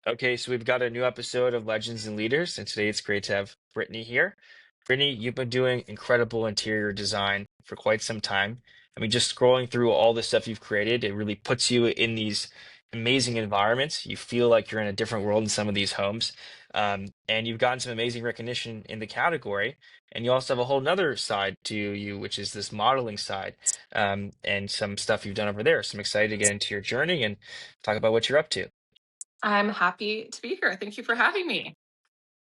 Okay, so we've got a new episode of Legends and Leaders, and today it's great to have Brittany here. Brittany, you've been doing incredible interior design for quite some time. I mean, just scrolling through all the stuff you've created, it really puts you in these amazing environments. You feel like you're in a different world in some of these homes. And you've gotten some amazing recognition in the category. And you also have a whole nother side to you, which is this modeling side, and some stuff you've done over there. So I'm excited to get into your journey and talk about what you're up to. I'm happy to be here. Thank you for having me.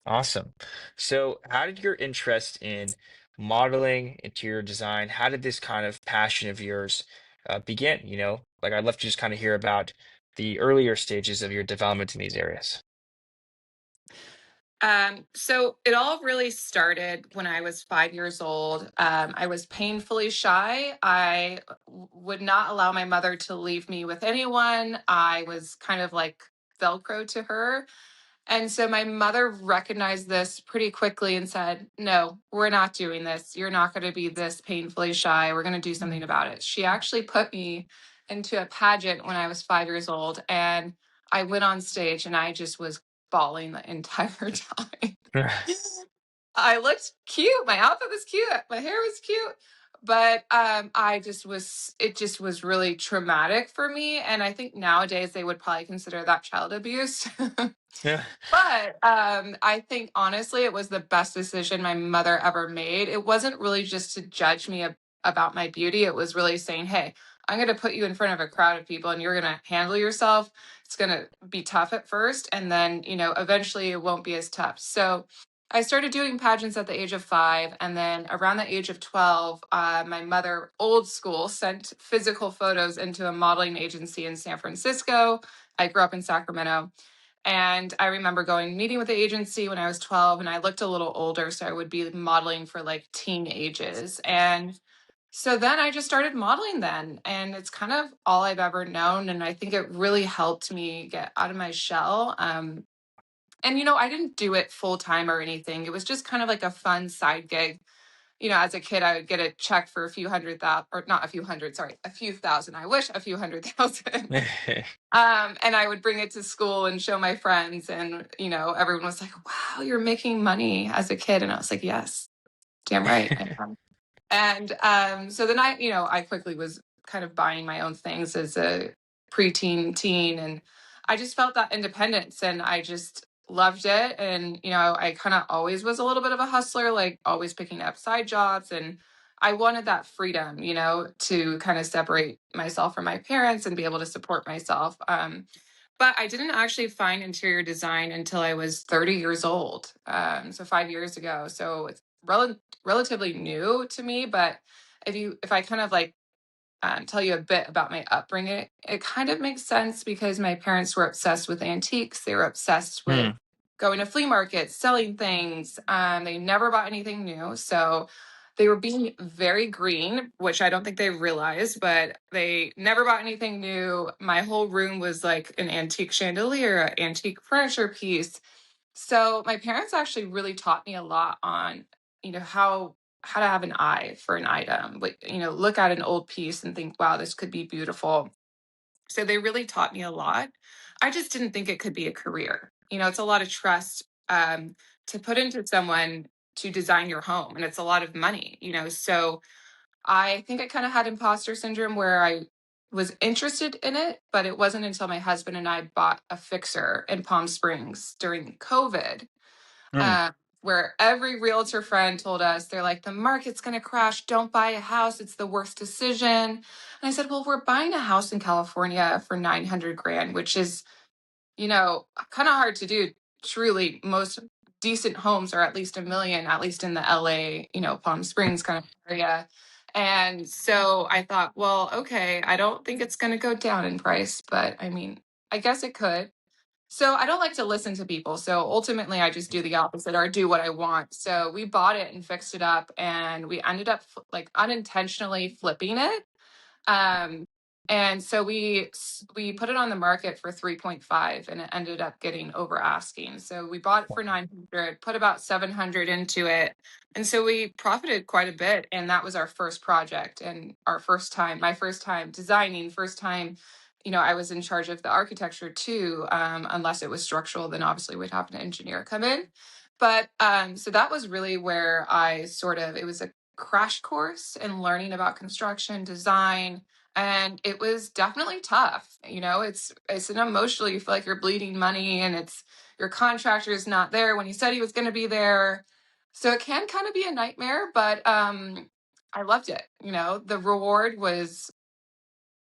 Awesome. So, how did your interest in modeling, interior design, how did this kind of passion of yours begin? Like I'd love to just kind of hear about the earlier stages of your development in these areas. So it all really started when I was 5 years old. I was painfully shy. Would not allow my mother to leave me with anyone. I was kind of like Velcro to her. And so my mother recognized this pretty quickly and said, "No, we're not doing this. You're not going to be this painfully shy. We're going to do something about it." She actually put me into a pageant when I was 5 years old. And I went on stage and I just was bawling the entire time. I looked cute. My outfit was cute. My hair was cute. But it just was really traumatic for me. And I think nowadays they would probably consider that child abuse. Yeah. But I think honestly, it was the best decision my mother ever made. It wasn't really just to judge me about my beauty. It was really saying, "Hey, I'm going to put you in front of a crowd of people and you're going to handle yourself. It's going to be tough at first. And then, eventually it won't be as tough." So I started doing pageants at the age of 5. And then around the age of 12, my mother, old school, sent physical photos into a modeling agency in San Francisco. I grew up in Sacramento. And I remember going meeting with the agency when I was 12 and I looked a little older. So I would be modeling for like teen ages. And so then I just started modeling then. And it's kind of all I've ever known. And I think it really helped me get out of my shell. And, I didn't do it full time or anything. It was just kind of like a fun side gig. As a kid, I would get a check for a few hundred thousand, or not a few hundred, sorry, a few thousand. I wish a few hundred thousand. And I would bring it to school and show my friends. And, everyone was like, "Wow, you're making money," as a kid. And I was like, "Yes, damn right I am." And so then I quickly was kind of buying my own things as a preteen teen. And I just felt that independence and I just loved it. And, I kind of always was a little bit of a hustler, like always picking up side jobs. And I wanted that freedom, to kind of separate myself from my parents and be able to support myself. But I didn't actually find interior design until I was 30 years old. So 5 years ago. So it's relatively new to me. But if I kind of like tell you a bit about my upbringing, it kind of makes sense because my parents were obsessed with antiques. They were obsessed with Hmm. going to flea markets, selling things. They never bought anything new. So they were being very green, which I don't think they realized, but they never bought anything new. My whole room was like an antique chandelier, an antique furniture piece. So my parents actually really taught me a lot on, how to have an eye for an item. Like, look at an old piece and think, "Wow, this could be beautiful." So they really taught me a lot. I just didn't think it could be a career. It's a lot of trust to put into someone to design your home, and it's a lot of money. So I think I kind of had imposter syndrome where I was interested in it, but it wasn't until my husband and I bought a fixer in Palm Springs during COVID, Hmm. uh, where every realtor friend told us, they're like, "The market's going to crash. Don't buy a house. It's the worst decision." And I said, "Well, we're buying a house in California for 900 grand, which is, kind of hard to do. Truly, most decent homes are at least a million, at least in the LA, Palm Springs kind of area." And so I thought, well, okay, I don't think it's going to go down in price, but I mean, I guess it could. So I don't like to listen to people. So ultimately, I just do the opposite or do what I want. So we bought it and fixed it up, and we ended up like unintentionally flipping it. Um, and so we put it on the market for 3.5, and it ended up getting over asking. So we bought it for 900, put about 700 into it, and so we profited quite a bit. And that was our first project and my first time designing, first time I was in charge of the architecture too. Unless it was structural, then obviously we'd have an engineer come in. But so that was really where it was a crash course in learning about construction design. And it was definitely tough. It's an emotional, you feel like you're bleeding money, and it's your contractor is not there when he said he was going to be there. So it can kind of be a nightmare, but I loved it. The reward was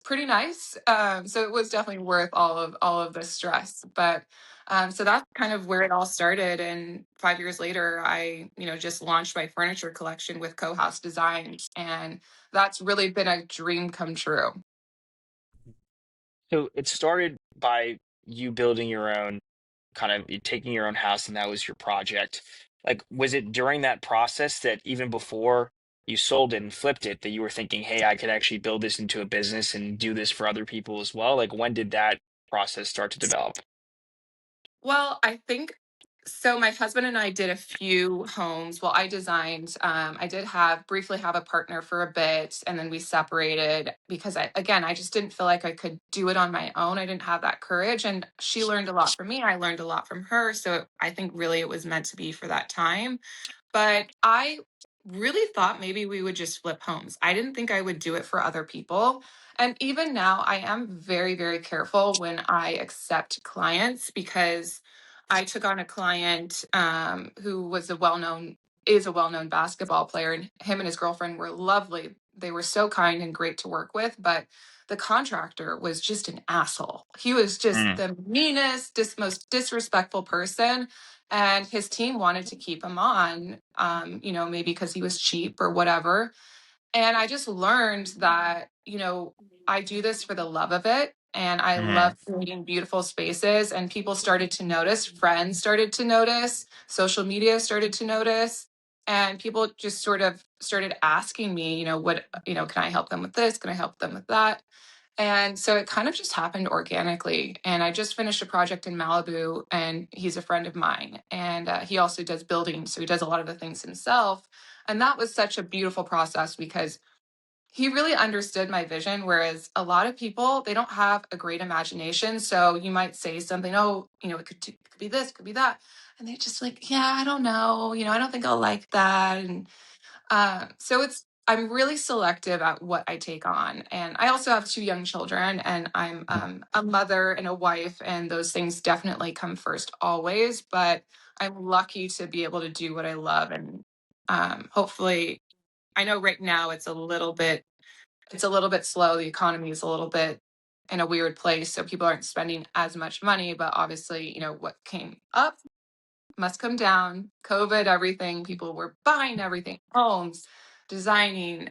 pretty nice. So it was definitely worth all of the stress. But so that's kind of where it all started. And 5 years later, I just launched my furniture collection with Co-House Designs, and that's really been a dream come true. So it started by you building your own, kind of taking your own house, and that was your project. Like, was it during that process that even before you sold it and flipped it, that you were thinking, hey, I could actually build this into a business and do this for other people as well? Like, when did that process start to develop? Well, I think so. My husband and I did a few homes. Well, I designed. I did have briefly have a partner for a bit, and then we separated because I just didn't feel like I could do it on my own. I didn't have that courage, and she learned a lot from me. I learned a lot from her. So I think really it was meant to be for that time. But I really thought maybe we would just flip homes. I didn't think I would do it for other people. And even now, I am very, very careful when I accept clients, because I took on a client who is a well known basketball player, and him and his girlfriend were lovely. They were so kind and great to work with, but the contractor was just an asshole. He was just Mm, the meanest, most disrespectful person, and his team wanted to keep him on, maybe because he was cheap or whatever. And I just learned that, I do this for the love of it. And I love mm, creating beautiful spaces. And people started to notice, friends started to notice, social media started to notice. And people just sort of started asking me, can I help them with this? Can I help them with that? And so it kind of just happened organically. And I just finished a project in Malibu, and he's a friend of mine. And he also does building. So he does a lot of the things himself. And that was such a beautiful process because he really understood my vision. Whereas a lot of people, they don't have a great imagination. So you might say something, oh, it could be this, could be that. And they're just like, yeah, I don't know. I don't think I'll like that. And so I'm really selective at what I take on. And I also have two young children, and I'm a mother and a wife, and those things definitely come first always. But I'm lucky to be able to do what I love. And hopefully, I know right now it's a little bit slow. The economy is a little bit in a weird place. So people aren't spending as much money, but obviously, what came up must come down. COVID, everything, people were buying everything, homes, designing.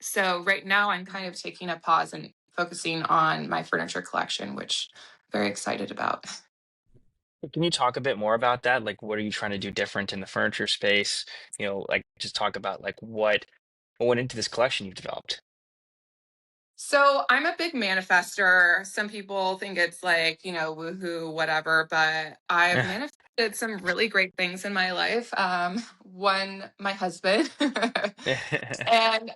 So right now I'm kind of taking a pause and focusing on my furniture collection, which I'm very excited about. can you talk a bit more about that? Like, what are you trying to do different in the furniture space? Like, just talk about like what went into this collection you've developed. So I'm a big manifester. Some people think it's like, woohoo, whatever, but I've manifested some really great things in my life. One, my husband. And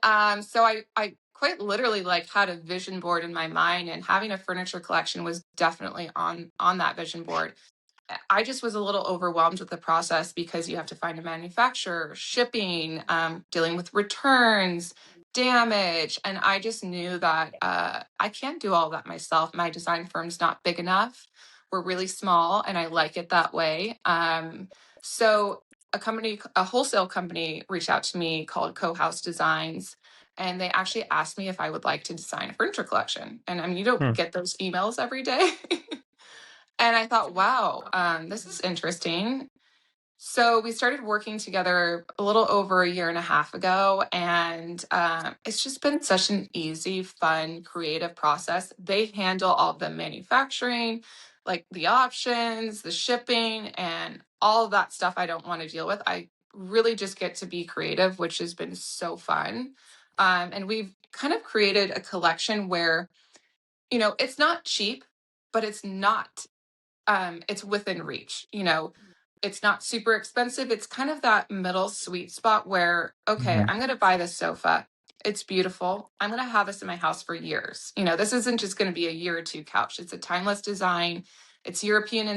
so I quite literally like had a vision board in my mind, and having a furniture collection was definitely on that vision board. I just was a little overwhelmed with the process because you have to find a manufacturer, shipping, dealing with returns, damage. And I just knew that I can't do all that myself. My design firm's not big enough. We're really small, and I like it that way. So a wholesale company reached out to me called Co-House Designs. And they actually asked me if I would like to design a furniture collection. And I mean, you don't Hmm. get those emails every day. And I thought, wow, this is interesting. So we started working together a little over a year and a half ago, and it's just been such an easy, fun, creative process. They handle all the manufacturing, like the options, the shipping, and all of that stuff I don't want to deal with. I really just get to be creative, which has been so fun. And we've kind of created a collection where, it's not cheap, but it's within reach. It's not super expensive. It's kind of that middle sweet spot where, okay, I'm going to buy this sofa. It's beautiful. I'm going to have this in my house for years. You know, this isn't just going to be a year or two couch. It's a timeless design. It's European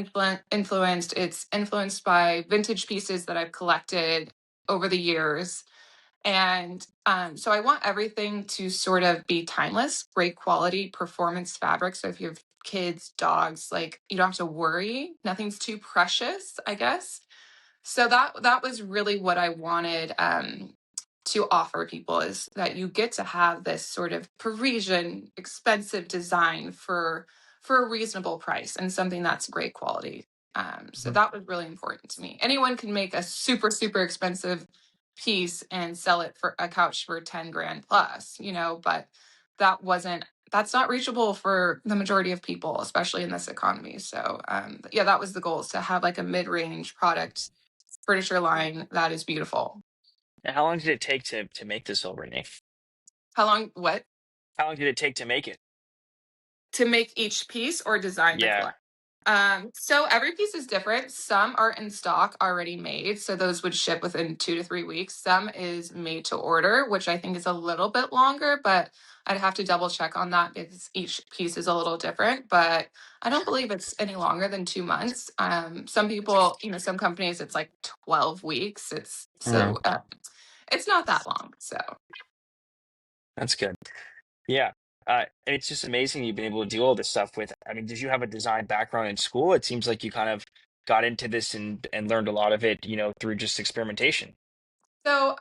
influenced. It's influenced by vintage pieces that I've collected over the years. And so I want everything to sort of be timeless, great quality performance fabric. So if you have kids, dogs, like you don't have to worry. Nothing's too precious, I guess. So that was really what I wanted to offer people, is that you get to have this sort of Parisian expensive design for a reasonable price and something that's great quality. So Mhm. that was really important to me. Anyone can make a super expensive piece and sell it for a couch for 10 grand plus, you know, but that's not reachable for the majority of people, especially in this economy. So yeah, that was the goal, is to have like a mid-range product furniture line that is beautiful. And how long did it take to make this over, Nick? How long? What? How long did it take to make it? To make each piece or design the Yeah. collection? So every piece is different. Some are in stock already made, so those would ship within 2 to 3 weeks. Some is made to order, which I think is a little bit longer, but I'd have to double check on that because each piece is a little different. But I don't believe it's any longer than 2 months. Some people, you know, some companies, it's like 12 weeks. Mm, It's not that long. So. that's good. Yeah. And it's just amazing you've been able to do all this stuff with. I mean, did you have a design background in school? It seems like you kind of got into this and learned a lot of it, through just experimentation. So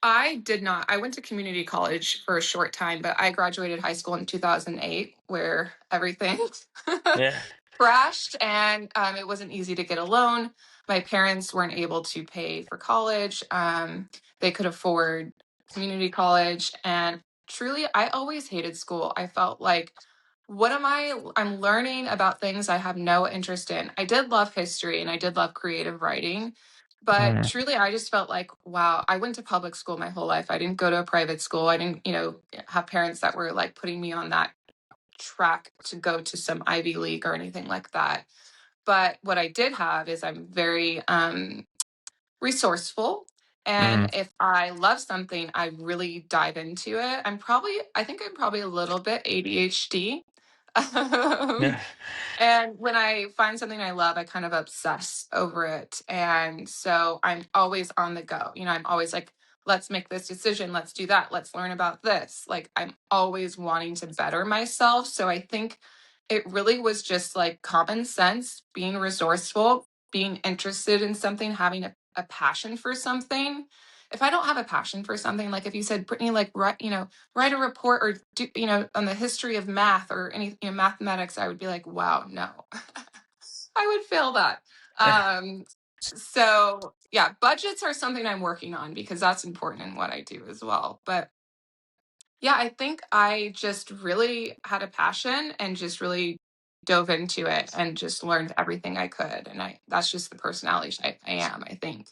I did not. I went to community college for a short time, but I graduated high school in 2008, where everything Yeah. crashed and it wasn't easy to get a loan. My parents weren't able to pay for college. They could afford community college. And truly, I always hated school. I felt like, what am I? I'm learning about things I have no interest in. I did love history and I did love creative writing. But Mm, truly, I just felt like, wow, I went to public school my whole life. I didn't go to a private school. I didn't, have parents that were like putting me on that track to go to some Ivy League or anything like that. But what I did have is I'm very resourceful. mm, And if I love something, I really dive into it. I think I'm probably a little bit ADHD. Um, yeah. and when I find something I love, I kind of obsess over it. And so I'm always on the go. You know, I'm always like, let's make this decision. Let's do that. Let's learn about this. Like, I'm always wanting to better myself. So I think it really was just like common sense, being resourceful, being interested in something, having a passion for something. If I don't have a passion for something, like if you said, Brittany, like, write a report or do, on the history of math or any, mathematics, I would be like, wow, no, I would fail that. So yeah, budgets are something I'm working on because that's important in what I do as well. But yeah, I think I just really had a passion and just really dove into it and just learned everything I could. And that's just the personality I am, I think.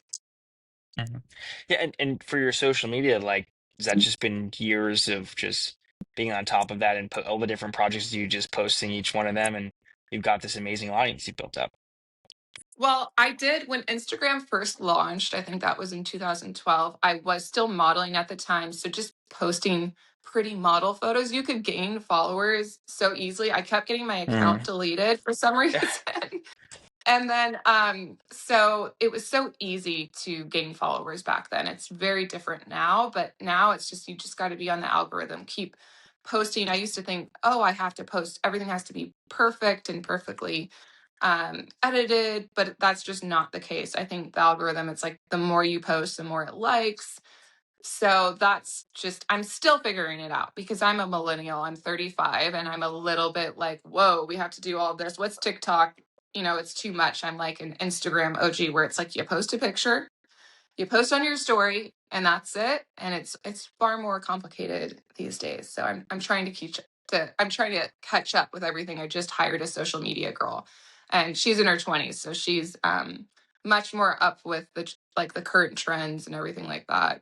Mhm. Yeah, and for your social media, like, has that just been years of just being on top of that and put all the different projects you just posting each one of them, and you've got this amazing audience you built up. Well, I did when Instagram first launched. I think that was in 2012. I was still modeling at the time. So just posting pretty model photos, you could gain followers so easily. I kept getting my account Mm. deleted for some reason. And then, so it was so easy to gain followers back then. It's very different now, but now it's just, you just got to be on the algorithm, keep posting. I used to think, oh, I have to post, everything has to be perfect and perfectly edited, but that's just not the case. I think the algorithm, it's like the more you post, the more it likes. So that's just, I'm still figuring it out because I'm a millennial. I'm 35 and I'm a little bit like, whoa, we have to do all this. What's TikTok? It's too much. I'm like an Instagram OG where it's like you post a picture, you post on your story, and that's it. And it's far more complicated these days. So I'm trying I'm trying to catch up with everything. I just hired a social media girl and she's in her 20s. So she's much more up with the current trends and everything like that.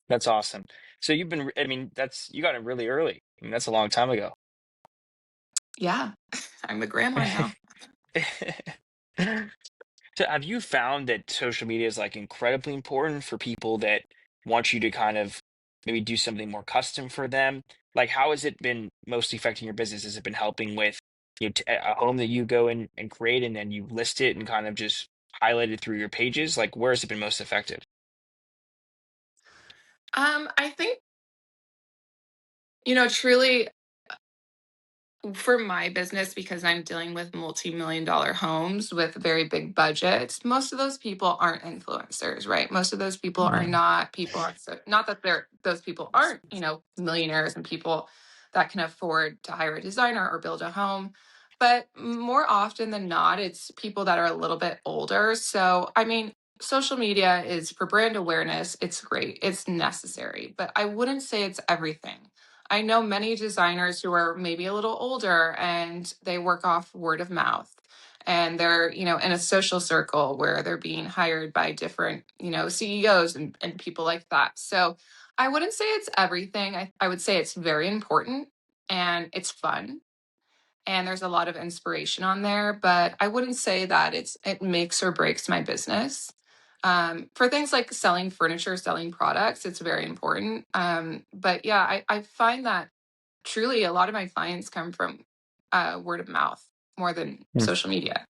That's awesome. So I mean, you got it really early. I mean, that's a long time ago. Yeah, I'm a grandma now. So have you found that social media is like incredibly important for people that want you to kind of maybe do something more custom for them? Like, how has it been mostly affecting your business? Has it been helping with a home that you go in and create and then you list it and kind of just highlight it through your pages? Like, where has it been most effective? I think, truly for my business, because I'm dealing with multi-million dollar homes with very big budgets, most of those people aren't influencers, right? Most of those people are Mm, not people are so, not that those people aren't, millionaires and people that can afford to hire a designer or build a home. But more often than not, it's people that are a little bit older. So, I mean, social media is for brand awareness. It's great. It's necessary, but I wouldn't say it's everything. I know many designers who are maybe a little older and they work off word of mouth. And they're, in a social circle where they're being hired by different, CEOs and people like that. So I wouldn't say it's everything. I would say it's very important and it's fun. And there's a lot of inspiration on there, but I wouldn't say that it makes or breaks my business. For things like selling furniture, selling products, it's very important. But yeah, I find that truly a lot of my clients come from word of mouth more than mm. social media.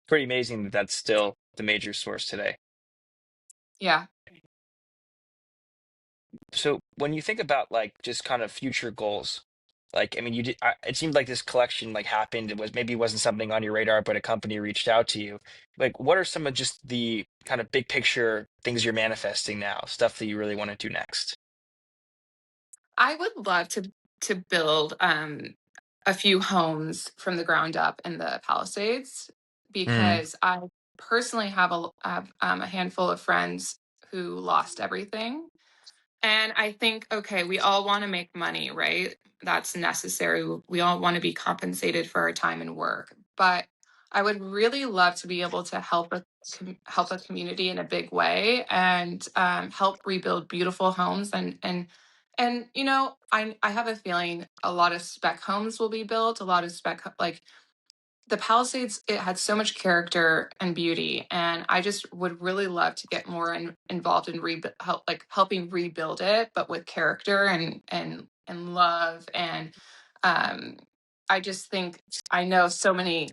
Pretty amazing that that's still the major source today. Yeah. So when you think about like just kind of future goals, like I mean, it seemed like this collection like happened. It was maybe it wasn't something on your radar, but a company reached out to you. Like, what are some of just the kind of big picture things you're manifesting now, stuff that you really want to do next? I would love to build a few homes from the ground up in the Palisades Mm, because I personally have a handful of friends who lost everything. And I think, okay, we all want to make money, right? That's necessary. We all want to be compensated for our time and work. But I would really love to be able to help a community in a big way and help rebuild beautiful homes and I have a feeling a lot of spec homes will be built. A lot of like the Palisades, it had so much character and beauty, and I just would really love to get more involved in helping rebuild it, but with character and love. And um, I just think I know of so many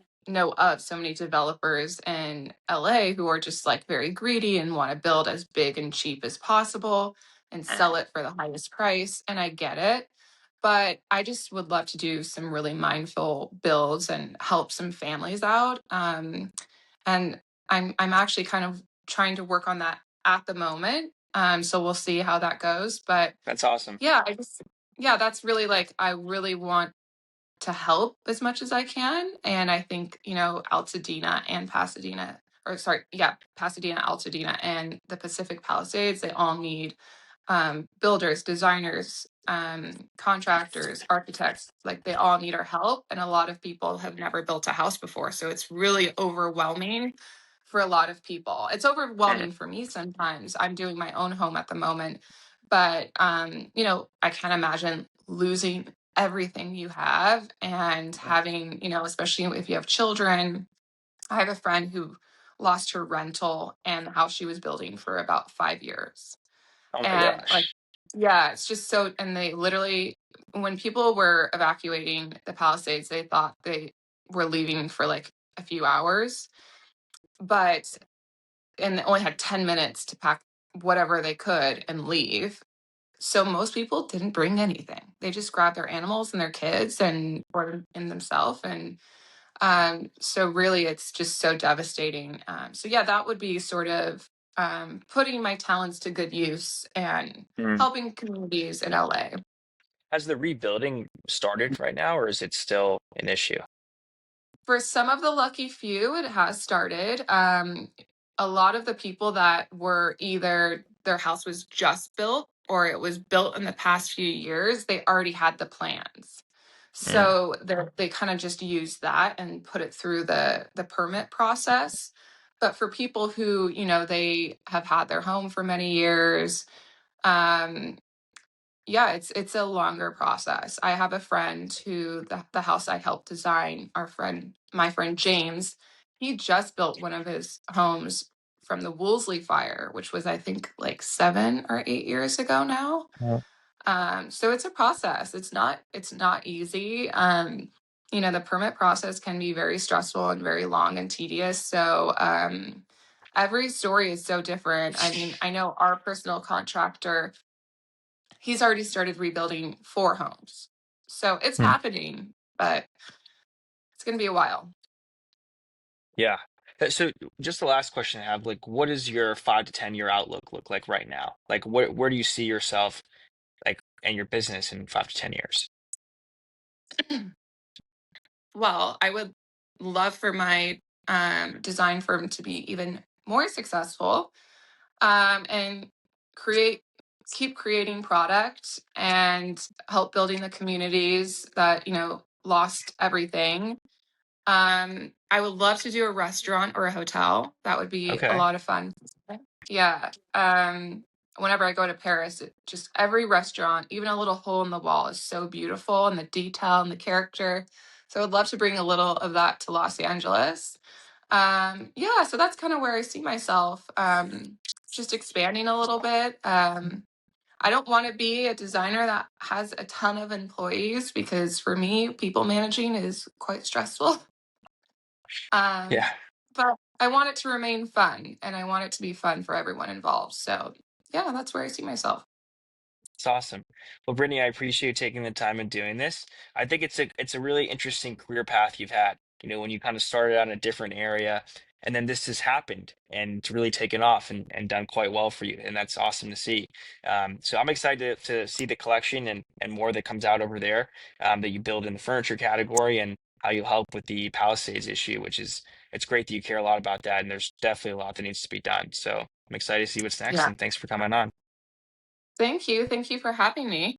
developers in LA who are just like very greedy and want to build as big and cheap as possible and sell it for the highest price. And I get it, but I just would love to do some really mindful builds and help some families out. And I'm actually kind of trying to work on that at the moment. So we'll see how that goes. But that's awesome. yeah, yeah, that's really like I really want to help as much as I can. And I think, Altadena and Pasadena, or sorry, yeah, Pasadena, Altadena, and the Pacific Palisades, they all need builders, designers, contractors, architects. Like they all need our help. And a lot of people have never built a house before. So it's really overwhelming for a lot of people. It's Mm. overwhelming for me sometimes. I'm doing my own home at the moment. But, I can't imagine losing everything you have and having, especially if you have children. I have a friend who lost her rental and the house she was building for about 5 years. Oh my And like, gosh. yeah, it's just so, and they literally, when people were evacuating the Palisades, they thought they were leaving for like a few hours, but, and they only had 10 minutes to pack whatever they could and leave. So most people didn't bring anything. They just grabbed their animals and their kids and or in themselves. And so really it's just so devastating. So yeah, that would be sort of putting my talents to good use and Mm. helping communities in LA. Has the rebuilding started right now, or is it still an issue? For some of the lucky few, it has started. A lot of the people that were either their house was just built or it was built in the past few years, they already had the plans. Mm. So they kind of just used that and put it through the permit process. But for people who, they have had their home for many years, um, yeah, it's a longer process. I have a friend who the house I helped design, my friend James, he just built one of his homes from the Woolsey fire, which was, I think, like 7 or 8 years ago now. Mhm. So it's a process. It's not easy. The permit process can be very stressful and very long and tedious. So every story is so different. I mean, I know our personal contractor, he's already started rebuilding 4 homes. So it's Hmm. happening, but it's going to be a while. Yeah. So just the last question I have, like, what does your 5 to 10 year outlook look like right now? Like, where do you see yourself, like, and your business in 5 to 10 years? Well, I would love for my design firm to be even more successful, and create keep creating product and help building the communities that lost everything. I would love to do a restaurant or a hotel. That would be a Okay. lot of fun. Yeah. Whenever I go to Paris, just every restaurant, even a little hole in the wall, is so beautiful, and the detail and the character. So I'd love to bring a little of that to Los Angeles. Yeah, so that's kind of where I see myself. Just expanding a little bit. I don't want to be a designer that has a ton of employees, because for me, people managing is quite stressful. Yeah. Um, but I want it to remain fun, and I want it to be fun for everyone involved. So yeah, that's where I see myself. It's awesome. Well, Brittany, I appreciate you taking the time and doing this. I think it's a really interesting career path you've had. When you kind of started out in a different area, and then this has happened and it's really taken off and done quite well for you, and that's awesome to see. So I'm excited to see the collection and more that comes out over there, that you build in the furniture category, and how you help with the palisades issue, which is it's great that you care a lot about that, and there's definitely a lot that needs to be done. So I'm excited to see what's next, Yeah. and thanks for coming on. Thank you. Thank you for having me.